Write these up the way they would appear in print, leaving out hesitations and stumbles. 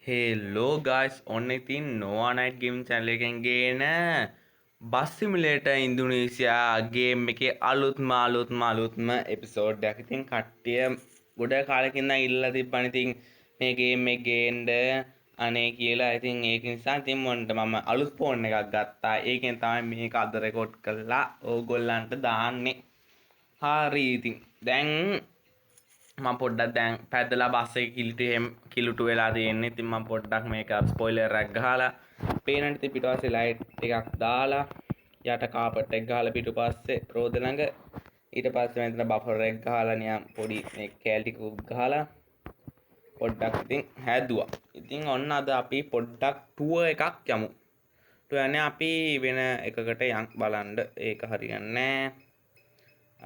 Hello guys, ඔන්න ඉතින් Noah Night Game channel එකෙන් ගේන Bus Simulator Indonesia game එකේ අලුත්ම එපිසෝඩ් එකක්. ඉතින් කට්ටිය ගොඩ කාලෙකින් ඉඳන් ඉල්ලලා තිබ්බනේ ඉතින් මේ game එක ගේන්න අනේ කියලා. ඉතින් ඒක නිසා ඉතින් මම අලුත් ෆෝන් එකක් ගත්තා. ඒකෙන් තමයි මේක අද රෙකෝඩ් කරලා ඕගොල්ලන්ට දාන්නේ. හරි ඉතින් දැන් මම පොඩ්ඩක් දැන් පැදලා බස් එක කිලුටු වෙලා තියෙන්නේ. ඉතින් මම පොඩ්ඩක් මේක ස්පොයිලර් එකක් ගහලා පේනට ඉතින් පිටපස්සේ ලයිට් එකක් දාලා යට කාපට් එක ගහලා පිටුපස්සේ රෝද ළඟ ඊට පස්සේ මෙතන බෆර් එක ගහලා නියම් පොඩි මේ කැලටි කුක් ගහලා පොඩ්ඩක් ඉතින් හැදුවා. ඉතින් ඔන්න අද අපි පොඩ්ඩක් ටුවර් එකක් යමු. ටුවර් යන්නේ අපි වෙන එකකට යන් බලන්න. ඒක හරියන්නේ නැහැ.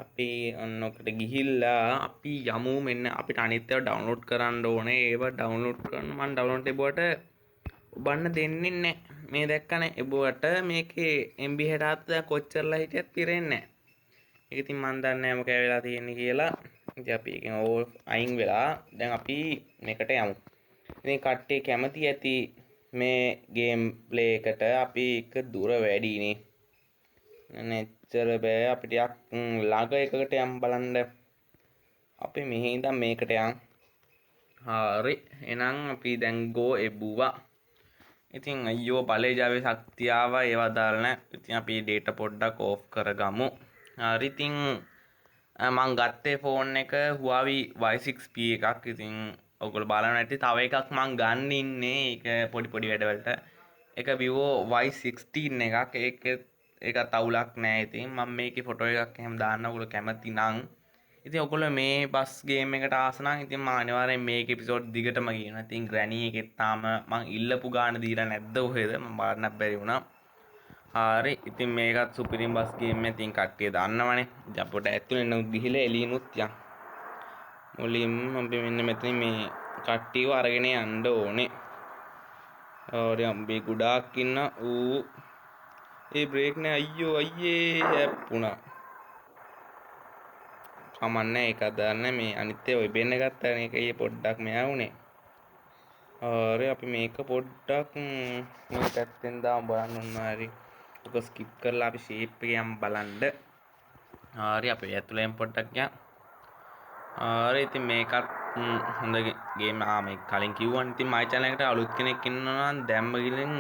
අපි ඔන්නකට ගිහිල්ලා අපි යමු. මෙන්න අපිට අනිත් ඒවා ඩවුන්ලෝඩ් කරන්න ඕනේ. ඒවා ඩවුන්ලෝඩ් කරන්න මම ඩවුන්ලෝඩ් එබුවට ඔබන්න දෙන්නේ නැහැ. මේ දැක්කනේ එබුවට මේකේ MB 67 කොච්චරලා හිටියත් පිරෙන්නේ නැහැ. ඒක ඉතින් මම දන්නේ නැහැ මොකද වෙලා තියෙන්නේ කියලා. ඉතින් අපි එකෙන් අයින් වෙලා දැන් අපි මේකට යමු. ඉතින් කට්ටිය කැමති ඇති මේ ගේම් ප්ලේ එකට. අපි එක දුර වැඩිනේ. නෙච්චර බෑ අපි ටිකක් ළඟ එකකට යම් බලන්න. අපි මෙහි ඉඳන් මේකට යන්. හරි එහෙනම් අපි දැන් ගෝ එබුවා. ඉතින් අයියෝ බලේ ජාවේ ශක්තිය ආවා ඒවා දාලා නැහැ. ඉතින් අපි data පොඩ්ඩක් ඕෆ් කරගමු. හරි ඉතින් මං ගත්තේ ෆෝන් එක Huawei Y6P එකක්. ඉතින් ඔයගොල්ලෝ බලන්න ඇති තව එකක් මං ගන්න ඉන්නේ. ඒක පොඩි වැඩවලට. ඒක Vivo Y16 එකක්. ඒකත් අවුලක් නෑ. ඉතින් මම මේකේ ෆොටෝ එකක් එහෙම දාන්න ඔයගොල්ලෝ කැමති නම් ඉතින් ඔයගොල්ලෝ මේ බස් ගේම් එකට ආස නම් ඉතින් මම අනිවාර්යෙන් මේක එපිසෝඩ් දිගටම කියනවා. ඉතින් ග්‍රැනි එකෙත් තාම මං ඉල්ලපු ගාන දීලා නැද්ද ඔහෙද මම බලන්නත් බැරි වුණා. හරි ඉතින් මේකත් සුපිරිම බස් ගේම් එක. ඉතින් කට්ටිය දන්නවනේ. ඉතින් අපිට ඇතුළේ ගිහිලා එළියනුත් යන්. මුලින්ම අපි මෙන්න මෙතන මේ කට්ටියව අරගෙන යන්න ඕනේ. හරි අම්බේ ගොඩාක් ඉන්න ඌ ඒ බ්‍රේක් නෑ අයියෝ අයියේ හැප්පුණා. කමන්නේ ඒක දාන්න මේ අනිත් ඒවා ඉබෙන්න ගත්තා නේ. ඒකයි පොඩ්ඩක් මෙහා වුනේ. හරි අපි මේක පොඩ්ඩක් මේ පැත්තෙන් දාමු බලන්න ඕන. හරි ඔක ස්කිප් කරලා අපි ෂේප් එක යම් බලන්න. හරි අපි ඇතුළෙන් පොඩ්ඩක් යන්. හරි ඉතින් මේකත් හොඳ ගේම්. මේක කලින් කිව්වනේ. ඉතින් මයි channel එකට අලුත් කෙනෙක් ඉන්නවා නම් දැම්ම ගිලින්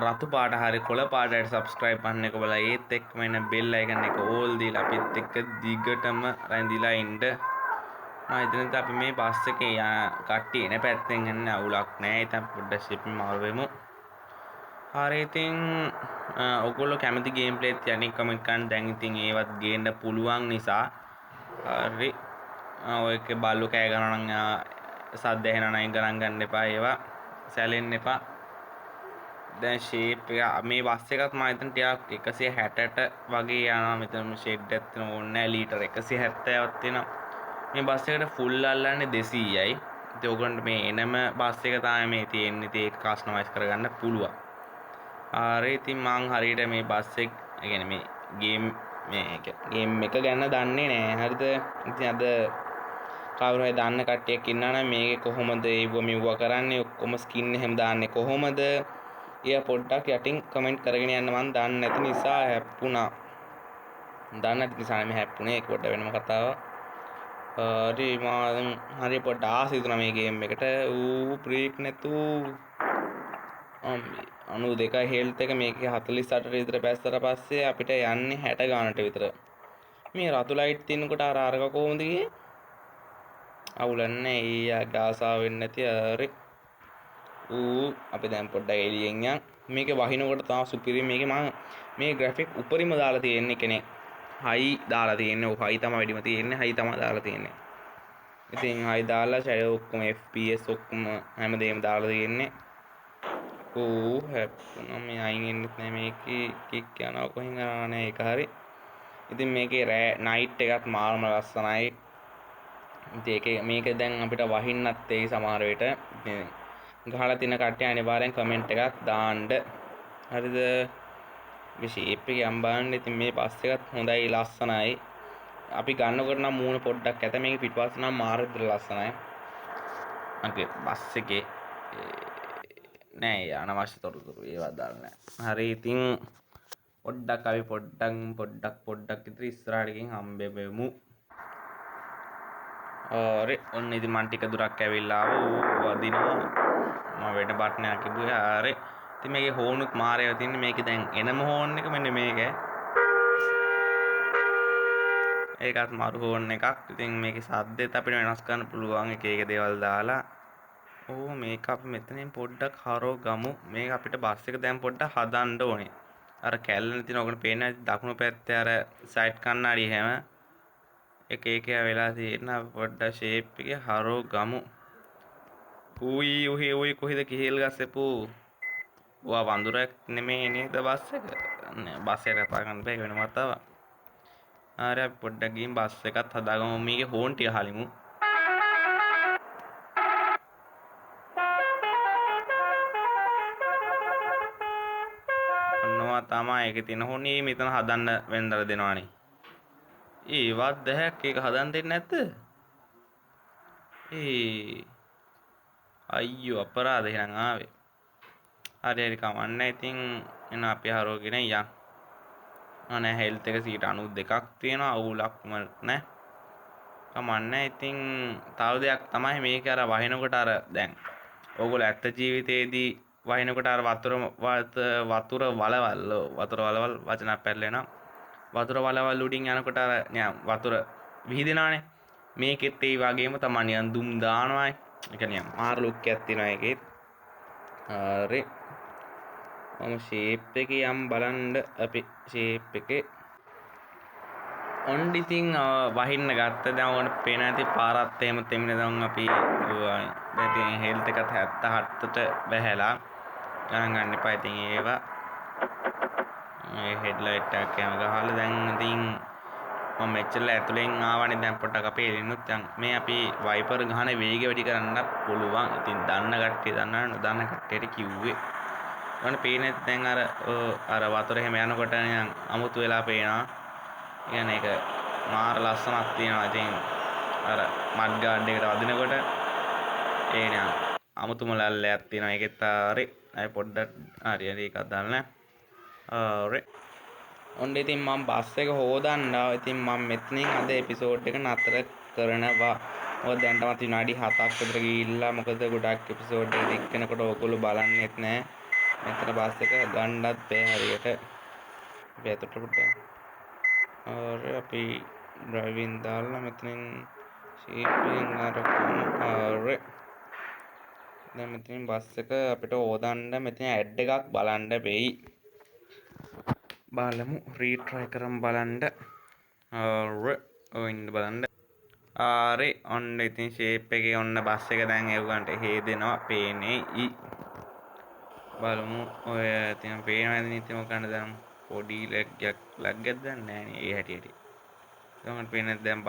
රතු පාට හරි කොළ පාටට subscribe කරන්න එක බලලා ඒත් එක්කම එන bell icon එක all දීලා අපිත් එක්ක දිගටම රැඳිලා ඉන්න. මම හිතන්නේ අපි මේ බස් එකේ කට්ටිය එන පැත්තෙන් යන්නේ අවුලක් නැහැ. ඉතින් පොඩ්ඩක් ෂිපින් මාරු වෙමු. හරි ඉතින් ඔයගොල්ලෝ කැමති ගේම් ප්ලේත් යන්නේ කමෙන්ට් කරන්න. දැන් ඉතින් ඒවත් ගේන්න පුළුවන් නිසා හරි ඔයක බල්ලු කෑ ගන්නවා නම් සද්ද ඇහෙනවා නම් ගණන් ගන්න එපා. ඒවා සැලෙන්න එපා. දැන් ෂේප් එක මේ බස් එකත් මම හිතන ටිකක් 160ට වගේ යනවා. මෙතන ෂෙඩ් එකක් තියෙන ඕනේ නැහැ. ලීටර් 170ක් තියෙනවා. මේ බස් එකට ෆුල් අල්ලන්නේ 200යි. ඉතින් ඔයගොල්ලන්ට මේ එනම බස් එක තමයි මේ තියෙන්නේ. ඉතින් ඒක කස්ටමයිස් කරගන්න පුළුවන්. හරි ඉතින් මං හරියට මේ බස් එක يعني මේ ගේම් එක ගැන දන්නේ නැහැ. හරිද? ඉතින් අද කවුරු හරි දන්න කට්ටියක් ඉන්නා නම් මේකේ කොහොමද ඒව මෙව්වා කරන්නේ, ඔක්කොම ස්කින් එහෙම දාන්නේ කොහොමද? එයා පොඩ්ඩක් යටින් කමෙන්ට් කරගෙන යන්න. මම දන්නේ නැති නිසා හැප්පුණා. දන්නේ නැති නිසා මේ හැප්පුණේ. ඒක පොඩ්ඩ වෙනම කතාවක්. හරි මම හරි පොඩ්ඩ ආස හිතුණා මේ ගේම් එකට. ඌ බ්‍රේක් නැතු 92 හෙල්ත් එක මේකේ 48ට විතර පැස්සට පස්සේ අපිට යන්නේ 60 ගානට විතර. මේ රතු ලයිට් තිනකොට අරක කොහොමද ගියේ? අවුලන්නේ ඊයා ගාසා වෙන්නේ නැති. හරි අපි දැන් පොඩ්ඩක් එළියෙන් යන්. මේකේ වහිනකොට තා සුපිරි. මේකේ මම මේ ග්‍රැෆික් උපරිම දාලා තියෙන්නේ කෙනේ. හයි දාලා තියෙන්නේ. ඔය හයි තමයි වැඩිම තියෙන්නේ. හයි තමයි දාලා තියෙන්නේ. ඉතින් හයි දාලා ෂැඩෝ ඔක්කොම FPS ඔක්කොම හැමදේම දාලා තියෙන්නේ. හැප්පුණා. මේ අයින් එන්නෙත් නෑ. මේකේ කික් යනවා කොහෙන් යනවා නෑ. ඒක හරි. ඉතින් මේකේ නයිට් එකත් මාරම ලස්සනයි. ඉතින් මේක දැන් අපිට වහින්නත් ඒ සමහර වෙලට ගහලා තියෙන කට්ටිය අනිවාර්යෙන් කමෙන්ට් එකක් දාන්න. හරිද? මේ ෂේප් එක යම් බලන්න. ඉතින් මේ බස් එකත් හොඳයි ලස්සනයි. අපි ගන්නකොට නම් මූණ පොඩ්ඩක් ඇත. මේක පිටපස්ස නම් මාර විතර ලස්සනයි. අගේ බස් එකේ නෑ අනවශ්‍ය තොරතුරු ඒවත් දාලා නෑ. හරි ඉතින් පොඩ්ඩක් අපි පොඩ්ඩක් විතර ඉස්සරහට ගිහින් හම්බෙමු. හරි ඔන්න ඉතින් මං ටික දුරක් ඇවිල්ලා ආවා වදිනවා. මම වෙන බට්නයක් තිබුවේ. හරි ඉතින් මේකේ හෝනුත් මාරේව තින්නේ. මේකේ දැන් එනම හෝන් එක මෙන්න මේක. ඒකත් මරු හෝන් එකක්. ඉතින් මේකේ සද්දෙත් අපිට වෙනස් කරන්න පුළුවන් එක එක දේවල් දාලා. ඕ මේක අපි මෙතනින් පොඩ්ඩක් හරව ගමු. මේක අපිට බස් එක දැන් පොඩ්ඩක් හදන්න ඕනේ. අර කැල්ලනේ තියෙන ඔකට පේන්නේ දකුණු පැත්තේ අර සයිඩ් කන්නඩිය හැම එක එක වෙලා තියෙන පොඩ්ඩක් ෂේප් එකේ හරව ගමු. උයි කොහෙද කිහෙල් ගස්සපු. වා වඳුරක් නෙමෙයි නේද බස් එක. බස් එක කතා කරන්න බෑ වෙන වතාවක්. හරි අපි පොඩ්ඩක් ගිහින් බස් එකත් හදාගමු. මේකේ හෝන් ටික හලිමු. ඔන්නවා තමයි ඒකේ තියෙන හෝනේ මෙතන හදන්න වෙන්දලා දෙනවානේ. ඒවත් දැහැක් ඒක හදන්න දෙන්නේ නැද්ද? අයියෝ අපරාධ එහෙනම් ආවේ. හරි කමන්නේ. ඉතින් එන අපි හරවගෙන යන්. අනේ හෙල්ත් එක 92ක් තියෙනවා. අවුලක්ම නැහැ. කමන්නේ. ඉතින් තව දෙයක් තමයි මේක අර වහිනකොට අර දැන් ඕගොල්ලෝ ඇත්ත ජීවිතේදී වහිනකොට අර වතුර වලවල් වචනක් පැටලෙනවා. වතුර වලවල් උඩින් යනකොට අර වතුර විහිදෙනවානේ. මේකෙත් ඒ වගේම තමයි නිකන් දුම් දානවා. ඒ කියන්නේ මාර ලුක් එකක් තියෙනවා ඒකෙත්. හරි. මම ෂේප් එකේ යම් බලන්න අපි ෂේප් එකේ ඔන්න ඉතින් වහින්න ගත්ත. දැන් ඔන්න පේන ඇති පාරත් එහෙම තෙමින දැන් අපි දැන් හෙල්ත් එකත් 77ට බැහැලා ගණන් ගන්න එපා. ඉතින් ඒවා මේ හෙඩ්ලයිට් එකක් යම ගහලා දැන් ඉතින් මම මෙච්චර ඇතුලෙන් ආවනේ. දැන් පොඩ්ඩක් අපේ එළිනුත් දැන් මේ අපි වයිපර් ගහන වේගය වැඩි කරන්න පුළුවන්. ඉතින් දන්න කට්ටිය දන්නා නොදන්න කට්ටියට කිව්වේ. ඔන්න පේන්නේ දැන් අර වතුර එහෙම යනකොට නිකන් අමුතු වෙලා පේනවා. කියන්නේ ඒක මාර ලස්සනක් තියෙනවා. ඉතින් අර මඩ් ගාඩ් එකට වදිනකොට ඒ නිකන් අමුතුම ලැල්ලයක් තියෙනවා. ඒකෙත් හරි අය පොඩ්ඩක් හරි එකක් දාන්න. හරි ඔන්න ඉතින් මම බස් එක හොදන්න ආවා. ඉතින් මම මෙතනින් අද එපිසෝඩ් එක නතර කරනවා. මොකද දැන්ටමත් විනාඩි 7ක් විතර ගිහිල්ලා. මොකද ගොඩක් එපිසෝඩ් එක දික් වෙනකොට ඔයගොල්ලෝ බලන්නෙත් නැහැ. මෙතන බස් එක ගන්නත් බෑ හරියට. අපි ඇතුළට පොඩ්ඩක් අපි ඩ්‍රයිවිං දාලා මෙතනින් ෂීප්පින් හරි. දැන් මෙතනින් බස් එක අපිට හොදන්න මෙතන ඇඩ් එකක් බලන්න වෙයි. බලමු රීට්‍රයි කරමු බලන්න. හරි ඔන්න බලන්න. හරි ඔන්න ඉතින් ෂේප් එකේ ඔන්න බස් එක දැන් එව්ගන්ට හේදෙනවා පේන්නේ. බලමු ඔය තියෙන පේනවද ඉතින් මොකක්ද දැන් පොඩි ලැග්ගයක් දැන් නැහැ නේ ඒ හැටියට. දැන් පේන්නේ දැන්